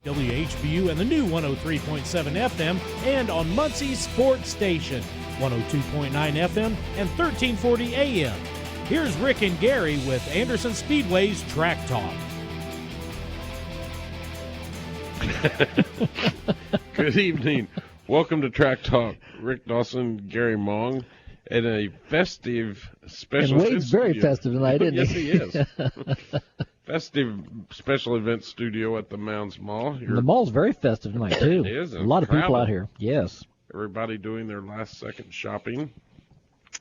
WHBU and the new 103.7 FM and on Muncie's Sports Station, 102.9 FM and 1340 AM. Here's Rick and Gary with Anderson Speedway's Track Talk. Good evening. Welcome to Track Talk. Rick Dawson, Gary Mong, and a festive special and Wade's very festive tonight, isn't he? Yes, he is. Festive special event studio at the Mounds Mall. The mall's very festive tonight, too. It is. A lot of people out here. Yes. Everybody doing their last-second shopping,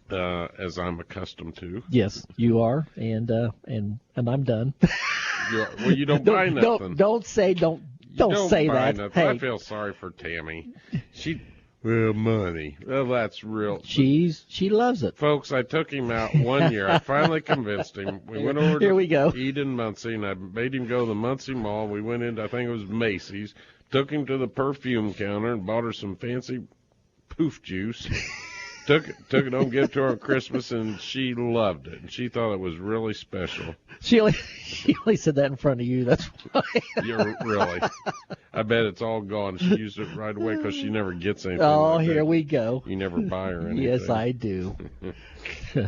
as I'm accustomed to. Yes, you are, and I'm done. Well, you don't buy nothing. Don't say that. Nothing. Hey. I feel sorry for Tammy. Money. Well, that's real. She loves it. Folks, I took him out one year. I finally convinced him. We went over to Eden Muncie, and I made him go to the Muncie Mall. We went into, I think it was Macy's, took him to the perfume counter and bought her some fancy poof juice. Took it home, gave it to her on Christmas, and she loved it. And she thought it was really special. She only said that in front of you. That's why. You're really. I bet it's all gone. She used it right away because she never gets anything. Oh, like here that. we go. You never buy her anything. Yes, I do. So,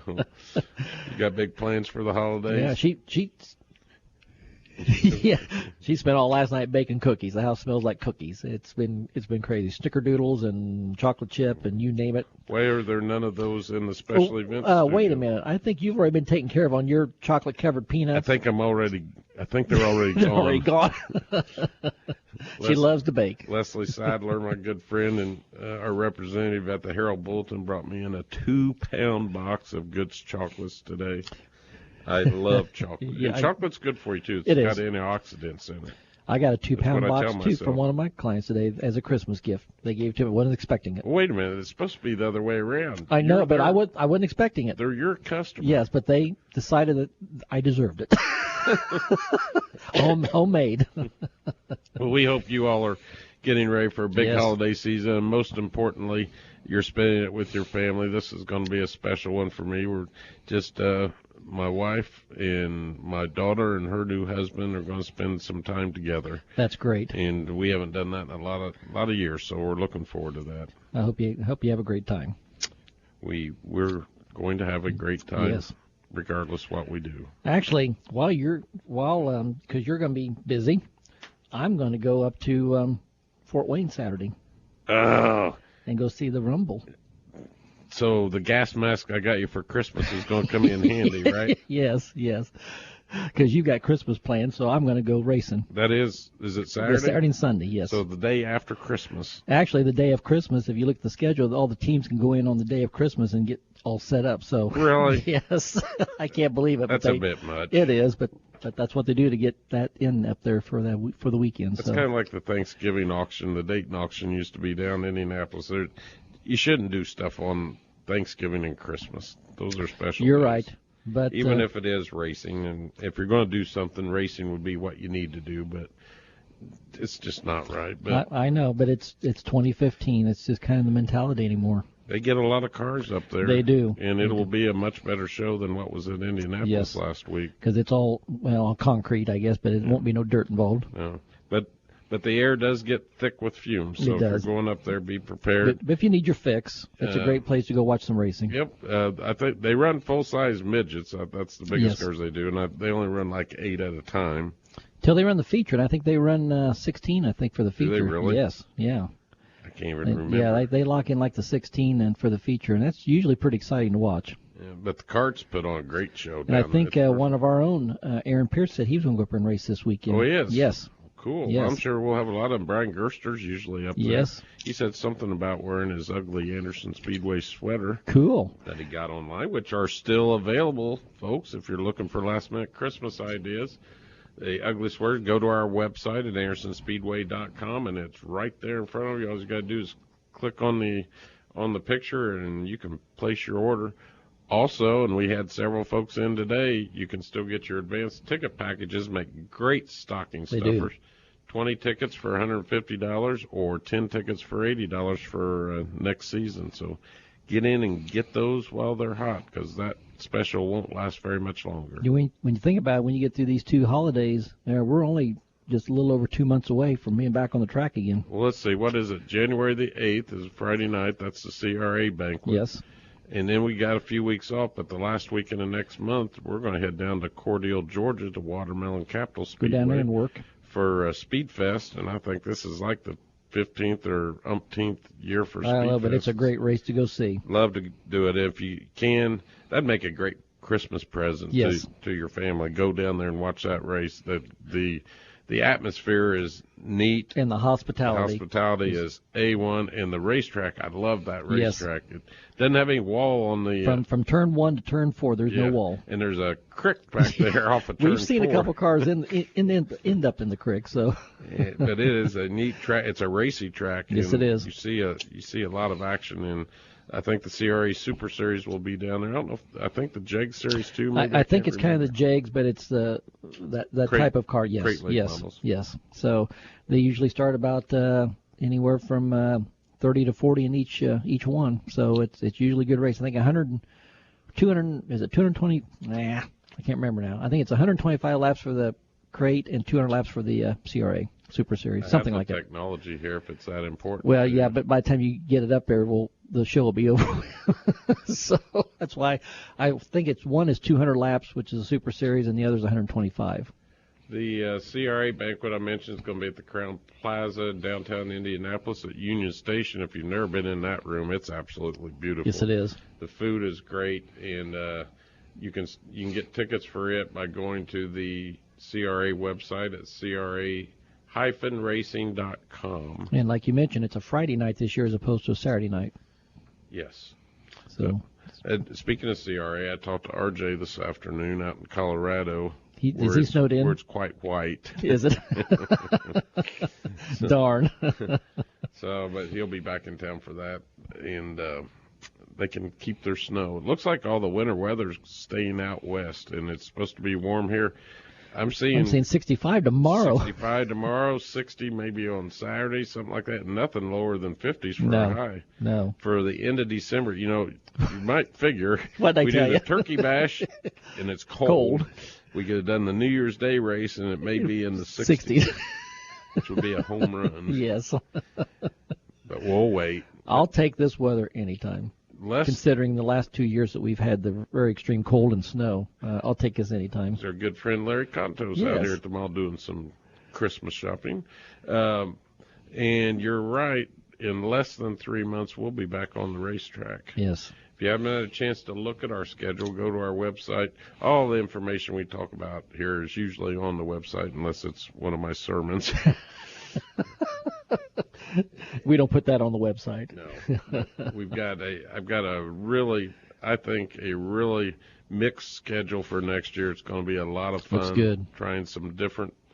you got big plans for the holidays? Yeah, she spent all last night baking cookies. The house smells like cookies. It's been crazy. Snickerdoodles and chocolate chip and you name it. Why are there none of those in the special events? Wait a minute. I think you've already been taken care of on your chocolate covered peanuts. I think they're already gone. They're already gone. She loves to bake. Leslie Sadler, my good friend and our representative at the Herald Bulletin, brought me in a 2-pound box of Goods chocolates today. I love chocolate. Yeah, and chocolate's good for you, too. It's got antioxidants in it. I got a 2-pound box, too, from one of my clients today as a Christmas gift. They gave it to me. I wasn't expecting it. Well, wait a minute. It's supposed to be the other way around. I know, but I wasn't expecting it. They're your customer. Yes, but they decided that I deserved it. Homemade. Well, we hope you all are getting ready for a big holiday season, and most importantly, you're spending it with your family. This is going to be a special one for me. We're just my wife and my daughter and her new husband are going to spend some time together. That's great. And we haven't done that in a lot of years, so we're looking forward to that. I hope you have a great time. We're going to have a great time. Yes. Regardless what we do. Actually, because you're going to be busy, I'm going to go up to Fort Wayne Saturday. Oh. And go see the Rumble. So the gas mask I got you for Christmas is going to come in handy, right? Yes. Because you got Christmas plans, so I'm going to go racing. Is it Saturday? Saturday and Sunday, yes. So the day after Christmas. Actually, the day of Christmas, if you look at the schedule, all the teams can go in on the day of Christmas and get all set up. So really? Yes. I can't believe it. That's a bit much. It is, but that's what they do to get that in up there for the weekend. It's kind of like the Thanksgiving auction. The Dayton auction used to be down in Indianapolis. You shouldn't do stuff on Thanksgiving and Christmas. Those are special You're days. right. But even if it is racing, and if you're going to do something, racing would be what you need to do, but it's just not right. But I know, but it's 2015. It's just kind of the mentality anymore. They get a lot of cars up there. They do. And it will be a much better show than what was at Indianapolis last week. Because it's all, concrete, I guess, but it won't be no dirt involved. No. But the air does get thick with fumes, so if you're going up there, be prepared. But if you need your fix, it's a great place to go watch some racing. Yep. I think they run full-size midgets. That's the biggest cars they do, and they only run like 8 at a time. Till they run the feature, and I think they run 16, I think, for the feature. Do they really? Yes, yeah. I can't even remember. Yeah, they lock in like the 16 and for the feature, and that's usually pretty exciting to watch. Yeah, but the karts put on a great show. And I think one of our own, Aaron Pierce, said he was going to go up and race this weekend. Oh, he is? Yes. Cool. Yes. Well, I'm sure we'll have a lot of them. Brian Gerster's usually up there. Yes. He said something about wearing his ugly Anderson Speedway sweater. Cool. That he got online, which are still available, folks, if you're looking for last-minute Christmas ideas. The ugly sweater, go to our website at AndersonSpeedway.com, and it's right there in front of you. All you got to do is click on the picture, and you can place your order. Also, and we had several folks in today, you can still get your advanced ticket packages, make great stocking stuffers. 20 tickets for $150 or 10 tickets for $80 for next season. So get in and get those while they're hot, because that special won't last very much longer. When you think about it, when you get through these two holidays, we're only just a little over 2 months away from being back on the track again. Well, let's see. What is it? January the 8th is Friday night. That's the CRA banquet. Yes. And then we got a few weeks off, but the last weekend of next month, we're going to head down to Cordele, Georgia, to Watermelon Capital Speedway. Go down there and work. For Speed Fest, and I think this is like the 15th or umpteenth year for Speed Fest. I love it. It's a great race to go see. Love to do it if you can. That'd make a great Christmas present to your family. Go down there and watch that race. The atmosphere is neat. And the hospitality. The hospitality is A1. And the racetrack, I love that racetrack. Yes. It doesn't have any wall on the... From turn 1 to turn 4, there's no wall. And there's a creek back there off of turn 4. We've seen a couple cars end up in the creek, so... But it is a neat track. It's a racy track. Yes, it is. You see a lot of action, and I think the CRA Super Series will be down there. I don't know. I think the JEG Series too. Maybe I think it's kind of the JEGs, but it's that type of car. Yes, yes. So they usually start about anywhere from 30 to 40 in each one. So it's usually a good race. I think 200 is it 220? Nah, I can't remember now. I think it's 125 laps for the crate and 200 laps for the CRA Super Series, something like that. Technology here, if it's that important. Well, yeah, but by the time you get it up there, the show will be over. So that's why I think one is 200 laps, which is a Super Series, and the other is 125. The CRA banquet I mentioned is going to be at the Crown Plaza in downtown Indianapolis at Union Station. If you've never been in that room, it's absolutely beautiful. Yes, it is. The food is great, and you can get tickets for it by going to the CRA website at CRA-racing.com. And like you mentioned, it's a Friday night this year as opposed to a Saturday night. Yes. So, speaking of CRA, I talked to RJ this afternoon out in Colorado. Is he snowed in? Where it's quite white. Is it? Darn. But he'll be back in town for that, and they can keep their snow. It looks like all the winter weather's staying out west, and it's supposed to be warm here. I'm seeing 65 tomorrow. 65 tomorrow, 60 maybe on Saturday, something like that. Nothing lower than 50s for a high. No. For the end of December, you might figure we do the Turkey Bash, and it's cold. We could have done the New Year's Day race, and it may be in the 60s. Which would be a home run. Yes. But we'll wait. I'll take this weather anytime. Considering the last 2 years that we've had the very extreme cold and snow, I'll take this anytime. Our good friend Larry Contos out here at the mall doing some Christmas shopping. And you're right, in less than 3 months, we'll be back on the racetrack. Yes. If you haven't had a chance to look at our schedule, go to our website. All the information we talk about here is usually on the website, unless it's one of my sermons. We don't put that on the website. No. I've got a really mixed schedule for next year. It's going to be a lot of fun. Looks good. Trying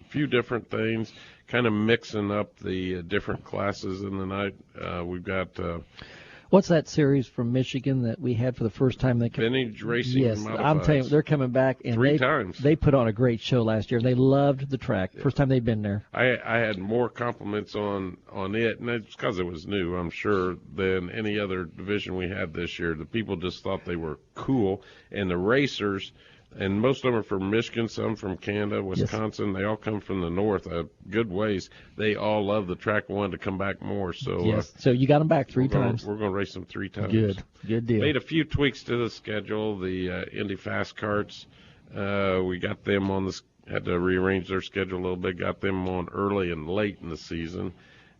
few different things, kind of mixing up the different classes in the night. We've got what's that series from Michigan that we had for the first time? Vintage Racing. Yes, Modifieds. I'm telling you, they're coming back, and 3 times. They put on a great show last year. They loved the track. Yeah. First time they've been there. I had more compliments on it, and it's because it was new, I'm sure, than any other division we had this year. The people just thought they were cool, and the racers. And most of them are from Michigan, some from Canada, Wisconsin. Yes. They all come from the north, good ways. They all love the track and wanted to come back more. So yes. So you got them back 3 times. We're going to race them 3 times. Good deal. Made a few tweaks to the schedule. The Indy Fast Carts, we got them on had to rearrange their schedule a little bit. Got them on early and late in the season,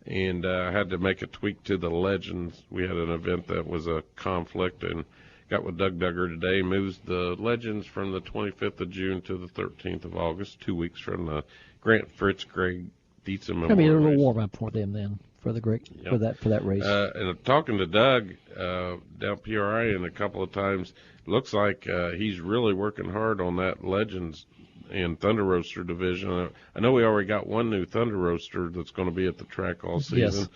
and I had to make a tweak to the Legends. We had an event that was a conflict, and got with Doug Duggar today, moves the Legends from the 25th of June to the 13th of August, 2 weeks from the Grant Fritz Greg Dietz Memorial. I mean, a little warm up for them then for the for that race. And talking to Doug down PRI and a couple of times, looks like he's really working hard on that Legends and Thunder Roadster division. I know we already got one new Thunder Roadster that's going to be at the track all season. Yes.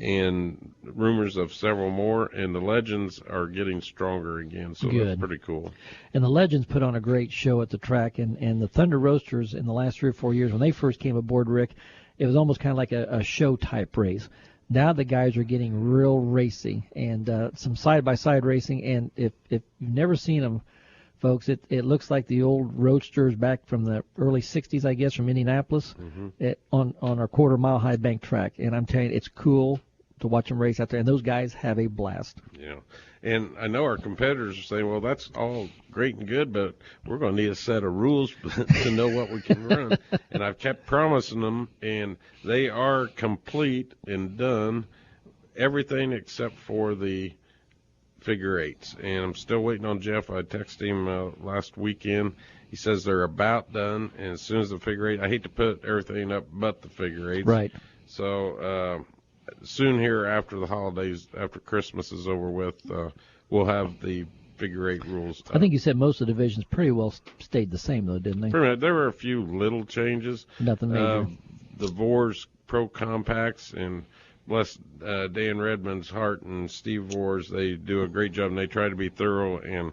And rumors of several more, and the Legends are getting stronger again, so that's pretty cool. And the Legends put on a great show at the track, and the Thunder Roasters in the last 3 or 4 years, when they first came aboard, Rick, it was almost kind of like a show-type race. Now the guys are getting real racy, and some side-by-side racing, and if you've never seen them folks, it looks like the old roadsters back from the early 60s, I guess, from Indianapolis, on our quarter-mile high bank track. And I'm telling you, it's cool to watch them race out there, and those guys have a blast. Yeah. And I know our competitors are saying, well, that's all great and good, but we're going to need a set of rules to know what we can run. And I've kept promising them, and they are complete and done, everything except for the figure eights. And I'm still waiting on Jeff. I texted him last weekend. He says they're about done, and as soon as the figure eight, I hate to put everything up but the figure eights. Right. So soon here after the holidays, after Christmas is over with, we'll have the figure eight rules. I think you said most of the divisions pretty well stayed the same, though, didn't they? There were a few little changes. Nothing major. The Vors Pro Compacts, and bless Dan Redmond's heart and Steve Vors, they do a great job, and they try to be thorough,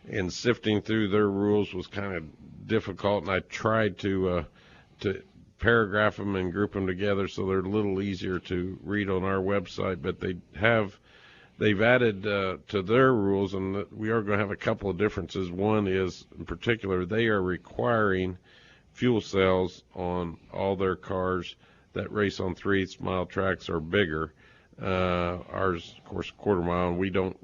and sifting through their rules was kind of difficult, and I tried to paragraph them and group them together so they're a little easier to read on our website. But they've added to their rules, and we are going to have a couple of differences. One is, in particular, they are requiring fuel cells on all their cars that race on 3/8 mile tracks or bigger. Ours, of course, quarter mile, and we don't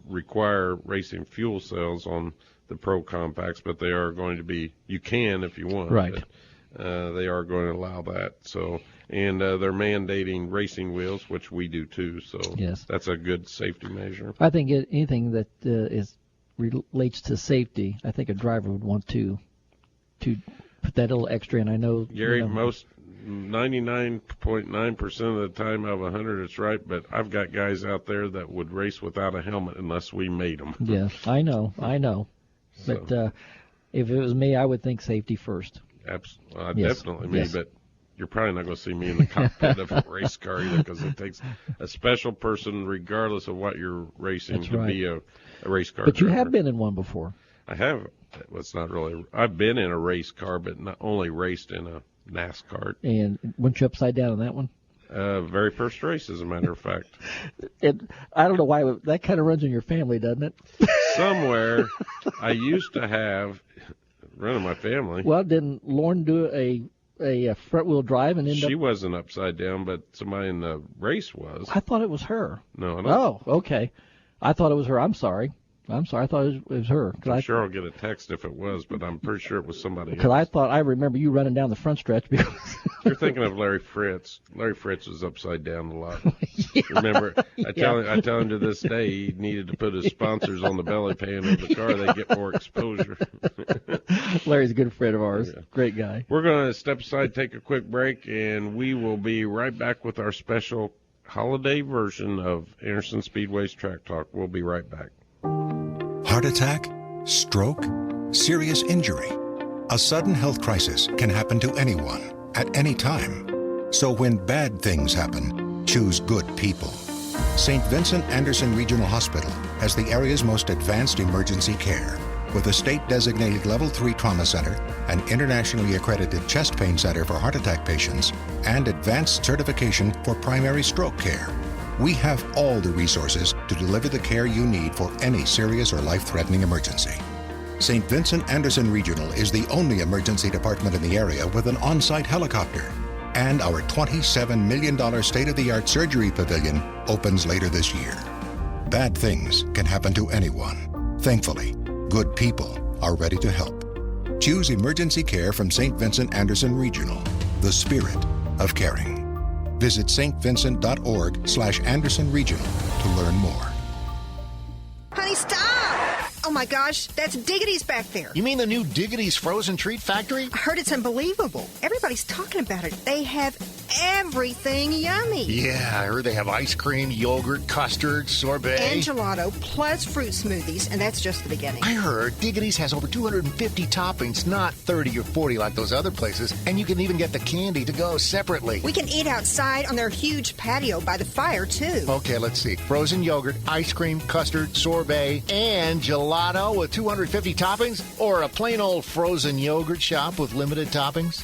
require racing fuel cells on the Pro Compacts, but they are going to be, you can if you want. Right. They are going to allow that. So, and they're mandating racing wheels, which we do too. So yes, that's a good safety measure. I think anything that relates to safety, I think a driver would want to put that little extra in. I know, Gary, most 99.9% of the time out of 100 it's right, but I've got guys out there that would race without a helmet unless we made them. Yeah, I know. So. But if it was me, I would think safety first. Absolutely, definitely me, but you're probably not going to see me in the cockpit of a race car either, because it takes a special person, regardless of what you're racing, be a race car But driver. You have been in one before. I have. It's not really. I've been in a race car, but not only raced in a NASCAR. And weren't you upside down on that one? Very first race, as a matter of fact. I don't know why that kind of runs in your family, doesn't it? Somewhere, I used to have running my family. Well, didn't Lauren do a front wheel drive and end up? She wasn't upside down, but somebody in the race was. I thought it was her. No, I don't. Oh, okay. I thought it was her. I'm sorry. I thought it was her. I'm sure I'll get a text if it was, but I'm pretty sure it was somebody else. Because I remember you running down the front stretch. Because you're thinking of Larry Fritz. Larry Fritz was upside down a lot. Yeah, remember, I tell him to this day he needed to put his sponsors on the belly pan of the car. They get more exposure. Larry's a good friend of ours. Yeah. Great guy. We're going to step aside, take a quick break, and we will be right back with our special holiday version of Anderson Speedway's Track Talk. We'll be right back. Heart attack, stroke, serious injury. A sudden health crisis can happen to anyone at any time. So when bad things happen, choose good people. St. Vincent Anderson Regional Hospital has the area's most advanced emergency care, with a state-designated Level 3 trauma center, an internationally accredited chest pain center for heart attack patients, and advanced certification for primary stroke care. We have all the resources to deliver the care you need for any serious or life-threatening emergency. St. Vincent Anderson Regional is the only emergency department in the area with an on-site helicopter. And our $27 million state-of-the-art surgery pavilion opens later this year. Bad things can happen to anyone. Thankfully, good people are ready to help. Choose emergency care from St. Vincent Anderson Regional, the spirit of caring. Visit stvincent.org/Anderson Regional to learn more. Honey, stop! Oh my gosh, that's Diggity's back there. You mean the new Diggity's Frozen Treat Factory? I heard it's unbelievable. Everybody's talking about it. They have everything yummy. Yeah, I heard they have ice cream, yogurt, custard, sorbet. And gelato, plus fruit smoothies, and that's just the beginning. I heard Diggity's has over 250 toppings, not 30 or 40 like those other places, and you can even get the candy to go separately. We can eat outside on their huge patio by the fire, too. Okay, let's see. Frozen yogurt, ice cream, custard, sorbet, and gelato with 250 toppings, or a plain old frozen yogurt shop with limited toppings?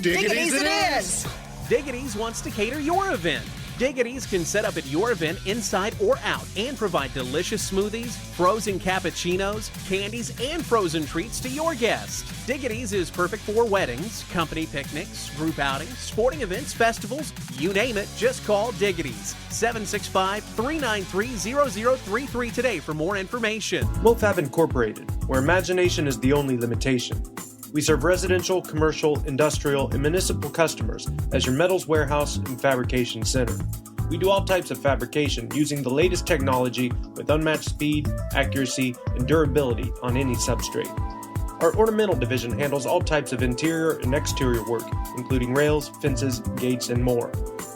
Diggity's it is! Diggity's wants to cater your event. Diggity's can set up at your event inside or out and provide delicious smoothies, frozen cappuccinos, candies, and frozen treats to your guests. Diggity's is perfect for weddings, company picnics, group outings, sporting events, festivals, you name it, just call Diggity's. 765-393-0033 today for more information. MoFab Incorporated, where imagination is the only limitation. We serve residential, commercial, industrial, and municipal customers as your metals warehouse and fabrication center. We do all types of fabrication using the latest technology with unmatched speed, accuracy, and durability on any substrate. Our ornamental division handles all types of interior and exterior work, including rails, fences, gates, and more.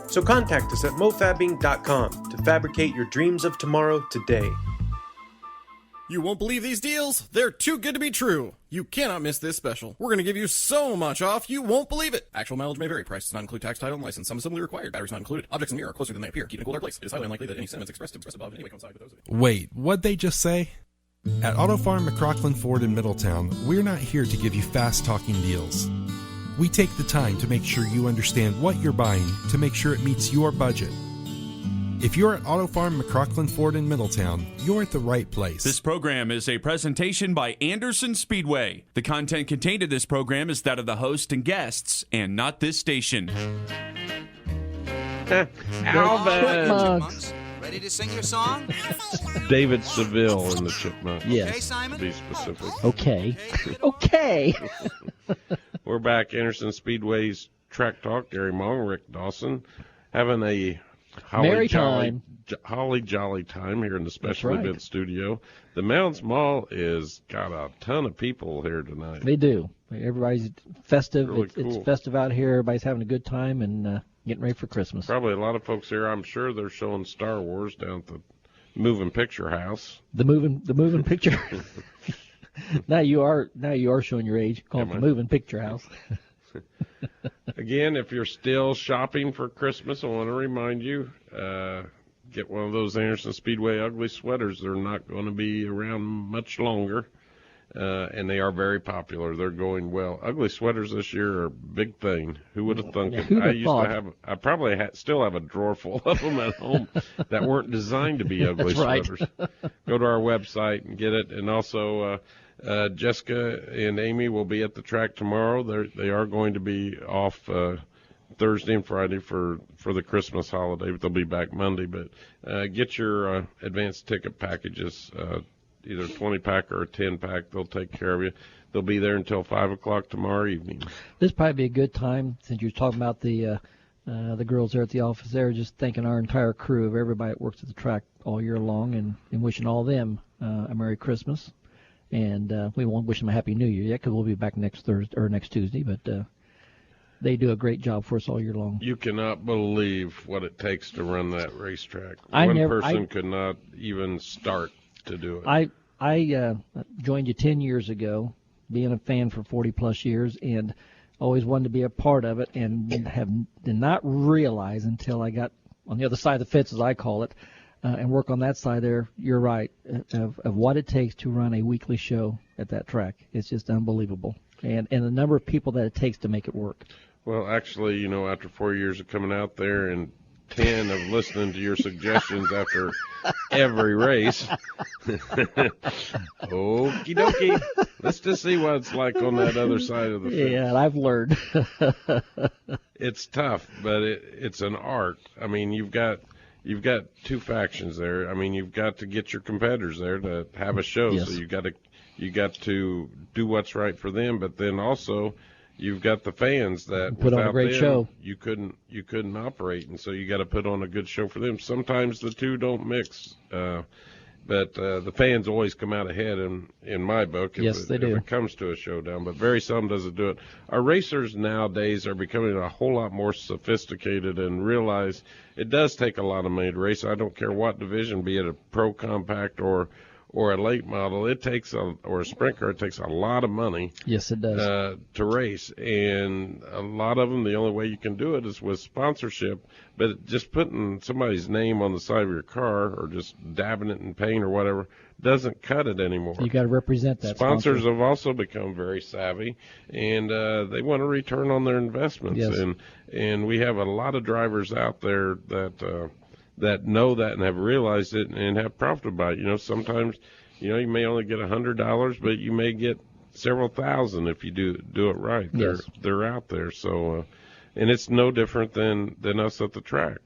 So contact us at mofabbing.com to fabricate your dreams of tomorrow today. You won't believe these deals? They're too good to be true. You cannot miss this special. We're going to give you so much off, you won't believe it. Actual mileage may vary. Price does not include tax, title, and license. Some assembly required. Batteries not included. Objects in the mirror are closer than they appear. Keep in a cooler place. It is highly unlikely that any sentiments expressed above in any way coincide with those of it. Wait, what'd they just say? At Auto Farm McCrocklin Ford in Middletown, we're not here to give you fast-talking deals. We take the time to make sure you understand what you're buying to make sure it meets your budget. If you're at Auto Farm McCrocklin Ford in Middletown, you're at the right place. This program is a presentation by Anderson Speedway. The content contained in this program is that of the host and guests, and not this station. Alvin! Ready to sing your song? David Seville in the Chipmunks. Yes. Okay, Simon? To be specific. Okay. Okay. We're back. Anderson Speedway's Track Talk. Gary Mong, Rick Dawson, having a holly jolly time here in the special event studio. The Mounds Mall is got a ton of people here tonight. They do. Everybody's festive. Really cool. It's festive out here. Everybody's having a good time and getting ready for Christmas. Probably a lot of folks here. I'm sure they're showing Star Wars down at the moving picture house. The moving picture. Now you are showing your age. Call it the moving picture house. Again, if you're still shopping for Christmas, I want to remind you, get one of those Anderson Speedway ugly sweaters. They're not going to be around much longer, and they are very popular. They're going well. Ugly sweaters this year are a big thing. Who would have thunk it? I probably still have a drawer full of them at home that weren't designed to be ugly sweaters. Go to our website and get it. And also, Jessica and Amy will be at the track tomorrow. They are going to be off Thursday and Friday for the Christmas holiday, but they'll be back Monday. But get your advanced ticket packages, either a 20-pack or a 10-pack. They'll take care of you. They'll be there until 5 o'clock tomorrow evening. This probably be a good time, since you're talking about the girls there at the office there, just thanking our entire crew of everybody that works at the track all year long and wishing all them a Merry Christmas. And we won't wish them a Happy New Year yet because we'll be back next Thursday or next Tuesday. But they do a great job for us all year long. You cannot believe what it takes to run that racetrack. One person could not even start to do it. I joined you 10 years ago, being a fan for 40-plus years, and always wanted to be a part of it, and did not realize until I got on the other side of the fence, as I call it, and work on that side there. You're right, of what it takes to run a weekly show at that track. It's just unbelievable, and the number of people that it takes to make it work. Well, actually, after 4 years of coming out there and 10 of listening to your suggestions after every race, okie dokie, let's just see what it's like on that other side of the fence. Yeah, I've learned. It's tough, but it's an art. I mean, you've got two factions there. I mean, you've got to get your competitors there to have a show. Yes. So you got to do what's right for them, but then also you've got the fans that put on a great show. You couldn't operate, and so you got to put on a good show for them. Sometimes the two don't mix, but the fans always come out ahead in my book. Yes, they do. If it comes to a showdown, but very seldom does it do it. Our racers nowadays are becoming a whole lot more sophisticated and realize it does take a lot of money to race. I don't care what division, be it a pro compact or or a late model, or a sprint car, it takes a lot of money. Yes, it does. To race, and a lot of them, the only way you can do it is with sponsorship. But just putting somebody's name on the side of your car, or just dabbing it in paint or whatever, doesn't cut it anymore. You got to represent that. Sponsors have also become very savvy, and they want a return on their investments. Yes. And we have a lot of drivers out there that know that and have realized it and have profited by it. Sometimes, you may only get $100, but you may get several thousand if you do it right. Yes. They're out there. So, and it's no different than us at the track.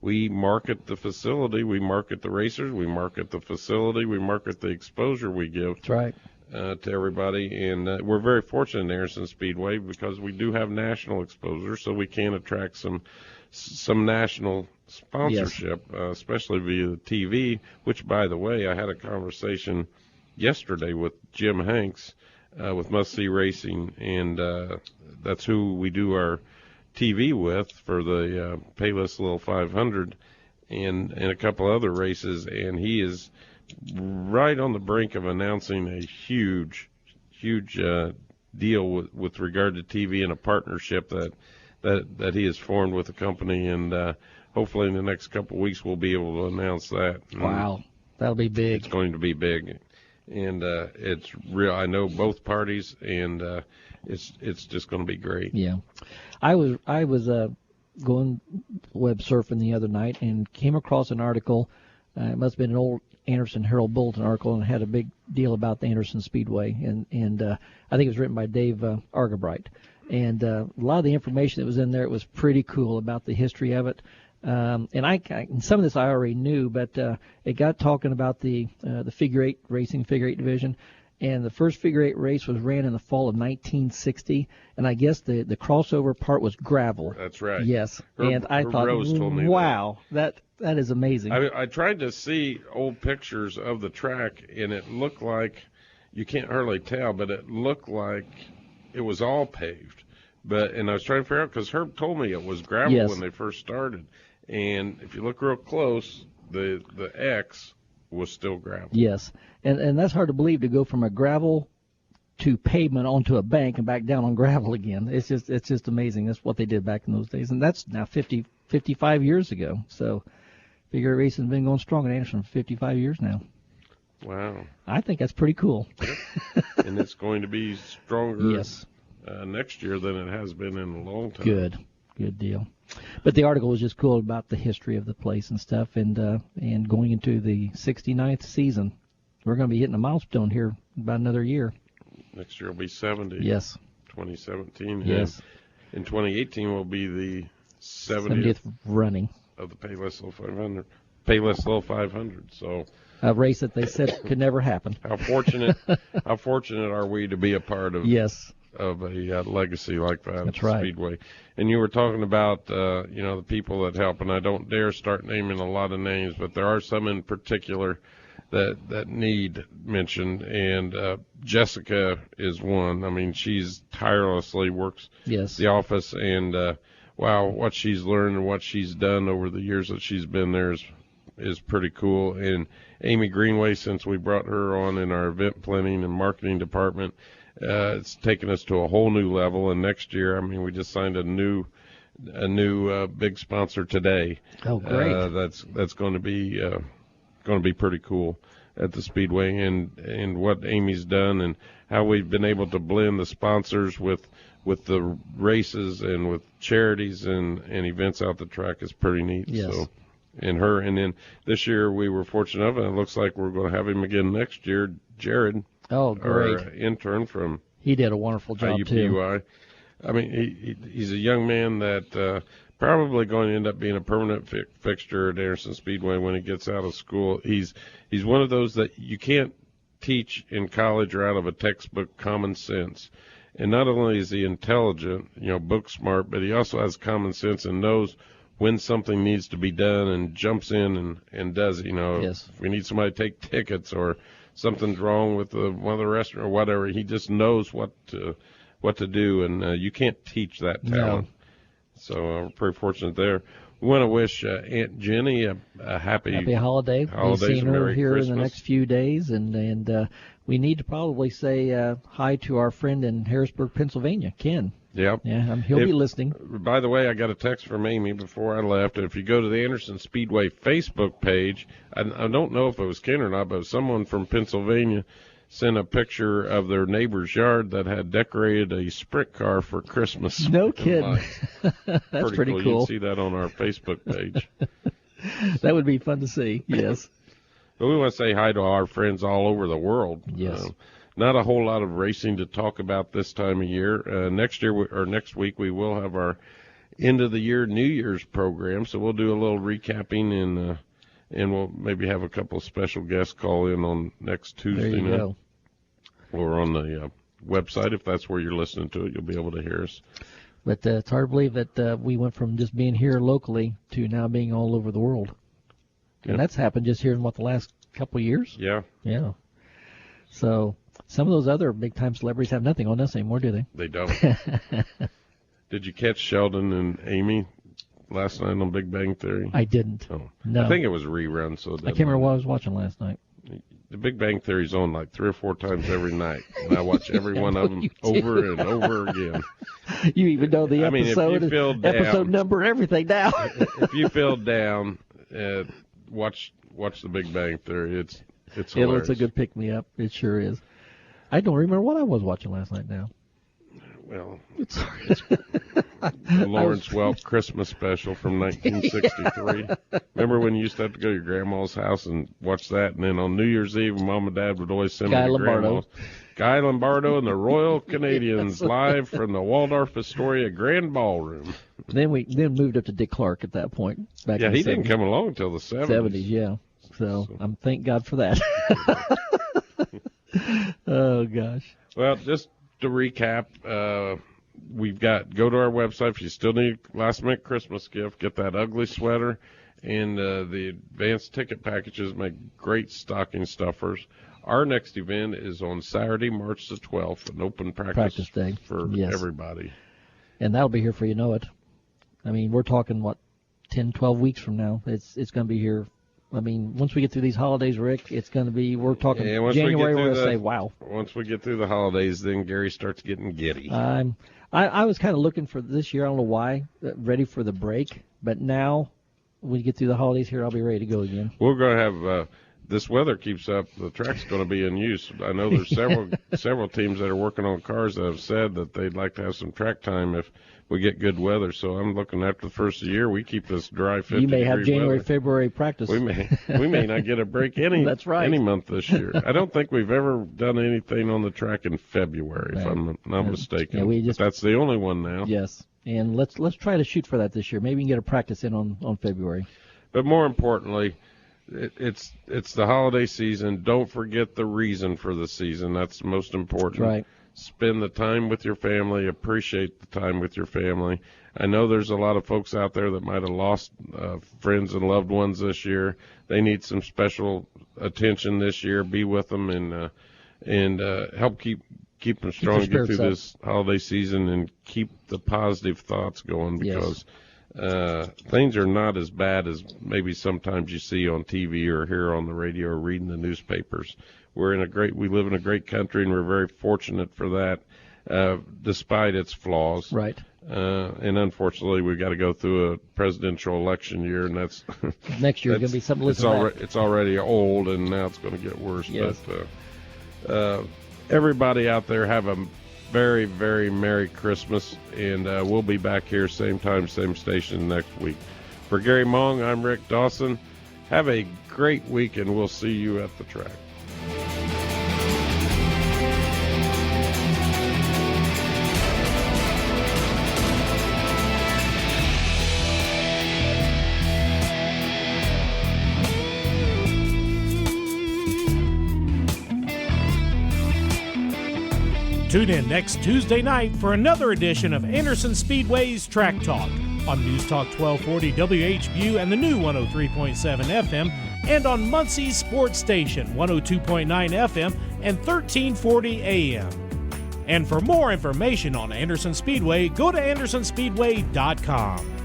We market the facility, we market the racers, we market the facility, we market the exposure we give. That's right. To everybody, and we're very fortunate in Anderson Speedway because we do have national exposure, so we can attract some national sponsorship, yes. Especially via the TV, which, by the way, I had a conversation yesterday with Jim Hanks with Must See Racing, and that's who we do our TV with for the Payless Little 500 and a couple other races, and he is right on the brink of announcing a huge deal with regard to TV and a partnership that he has formed with the company, and hopefully in the next couple of weeks we'll be able to announce that. Wow, that'll be big. It's going to be big, and it's real. I know both parties, and it's just going to be great. Yeah, I was going web surfing the other night and came across an article. It must have been an old Anderson Herald Bulletin article, and had a big deal about the Anderson Speedway, and I think it was written by Dave Argabright. And a lot of the information that was in there, it was pretty cool about the history of it. And some of this I already knew, but it got talking about the figure eight racing, figure eight division. And the first figure eight race was ran in the fall of 1960, and I guess the crossover part was gravel. That's right. Yes, and I thought, wow, that is amazing. I tried to see old pictures of the track, and it looked like, you can't hardly tell, but it looked like it was all paved. And I was trying to figure out, because Herb told me it was gravel yes. when they first started, and if you look real close, the X was still gravel. Yes, and that's hard to believe, to go from a gravel to pavement onto a bank and back down on gravel again. It's just amazing. That's what they did back in those days, and that's now 55 years ago. So figure eight racing has been going strong at Anderson for 55 years now. Wow. I think that's pretty cool. And it's going to be stronger yes. Next year than it has been in a long time. Good deal. But the article was just cool about the history of the place and stuff, and going into the 69th season. We're going to be hitting a milestone here about another year. Next year will be 70. Yes. 2017. Yes. In 2018 will be the 70th running of the Payless Little 500. Payless Little 500. So a race that they said could never happen. How fortunate are we to be a part of? Yes. Of a legacy like that. That's at right. Speedway. And you were talking about the people that help, and I don't dare start naming a lot of names, but there are some in particular that need mentioned, and Jessica is one. I mean, she's tirelessly works yes. the office, and wow, what she's learned and what she's done over the years that she's been there is pretty cool. And Amy Greenway, since we brought her on in our event planning and marketing department, it's taken us to a whole new level. And next year, I mean, we just signed a new big sponsor today. Oh, great! That's going to be pretty cool at the Speedway, and what Amy's done and how we've been able to blend the sponsors with the races and with charities and events out the track is pretty neat. Yes. So, and then this year we were fortunate enough, and it looks like we're going to have him again next year, Jared. Oh, great. Our intern from he did a wonderful job IUPUI. too. I mean, he's a young man that probably going to end up being a permanent fixture at Anderson Speedway when he gets out of school. He's one of those that you can't teach in college or out of a textbook common sense. And not only is he intelligent, book smart, but he also has common sense and knows when something needs to be done and jumps in and does it. Yes. If we need somebody to take tickets or something's wrong with one of the restaurant or whatever, he just knows what to do, and you can't teach that talent. No. So we're pretty fortunate there. We want to wish Aunt Jenny a happy holiday. We've seen her here in the next few days, and we need to probably say hi to our friend in Harrisburg, Pennsylvania, Ken. Yep. Yeah, he'll be listening. By the way, I got a text from Amy before I left. If you go to the Anderson Speedway Facebook page, I don't know if it was Ken or not, but someone from Pennsylvania sent a picture of their neighbor's yard that had decorated a sprint car for Christmas. No kidding. That's pretty cool. You can see that on our Facebook page. That would be fun to see, yes. But we want to say hi to our friends all over the world. Yes. Not a whole lot of racing to talk about this time of year. Next week we will have our end of the year New Year's program, so we'll do a little recapping and we'll maybe have a couple of special guests call in on next Tuesday night. Go. Or on the website, if that's where you're listening to it, you'll be able to hear us. But it's hard to believe that we went from just being here locally to now being all over the world. And that's happened just here in, the last couple of years? Yeah. Yeah. So some of those other big-time celebrities have nothing on us anymore, do they? They don't. Did you catch Sheldon and Amy last night on Big Bang Theory? I didn't. Oh. No. I think it was a rerun. So I can't remember what I was watching last night. The Big Bang Theory's on like 3 or 4 times every night, and I watch every one of them over and over again. You even know the episode, episode number, everything now. If you feel down, watch the Big Bang Theory. It's hilarious. It's a good pick-me-up. It sure is. I don't remember what I was watching last night now. Well, it's the Lawrence Welk Christmas special from 1963. Remember when you used to have to go to your grandma's house and watch that, and then on New Year's Eve, Mom and Dad would always send me to grandma's. Guy Lombardo and the Royal Canadians live from the Waldorf Astoria Grand Ballroom. Then we moved up to Dick Clark at that point. Back in the 70s. Didn't come along until the 70s. 70s, yeah. So I'm thank God for that. Oh gosh. Well, just to recap, we've got, go to our website if you still need last minute Christmas gift, get that ugly sweater, and the advanced ticket packages make great stocking stuffers. Our next event is on Saturday, March the 12th, an open practice day for everybody. And that'll be here for you know it. I mean, we're talking, 10, 12 weeks from now. It's going to be here. I mean, once we get through these holidays, Rick, it's going to be, we're talking January, we're going to say, wow. Once we get through the holidays, then Gary starts getting giddy. I was kind of looking for this year, I don't know why, ready for the break. But now, when we get through the holidays here, I'll be ready to go again. We're going to have, this weather keeps up, the track's going to be in use. I know there's several teams that are working on cars that have said that they'd like to have some track time if we get good weather. So I'm looking after the first of the year, we keep this dry 50-degree You may have January, weather. February practice. We may not get a break That's right. any month this year. I don't think we've ever done anything on the track in February, if I'm not mistaken. Yeah, but that's the only one now. Yes, and let's try to shoot for that this year. Maybe we can get a practice in on February. But more importantly, it's the holiday season. Don't forget the reason for the season. That's most important. Right. Spend the time with your family. Appreciate the time with your family. I know there's a lot of folks out there that might have lost friends and loved ones this year. They need some special attention this year. Be with them and help keep them strong, get through this holiday season, and keep the positive thoughts going, because things are not as bad as maybe sometimes you see on TV or hear on the radio or reading the newspapers. We live in a great country, and we're very fortunate for that, despite its flaws. Right. And unfortunately, we've got to go through a presidential election year, and that's next year is going to be something. It's already old, and now it's going to get worse. Yes. But everybody out there, have a very, very Merry Christmas, and we'll be back here same time, same station next week. For Gary Mong, I'm Rick Dawson. Have a great week, and we'll see you at the track. Tune in next Tuesday night for another edition of Anderson Speedway's Track Talk on News Talk 1240 WHBU and the new 103.7 FM, and on Muncie's Sports Station 102.9 FM and 1340 AM. And for more information on Anderson Speedway, go to andersonspeedway.com.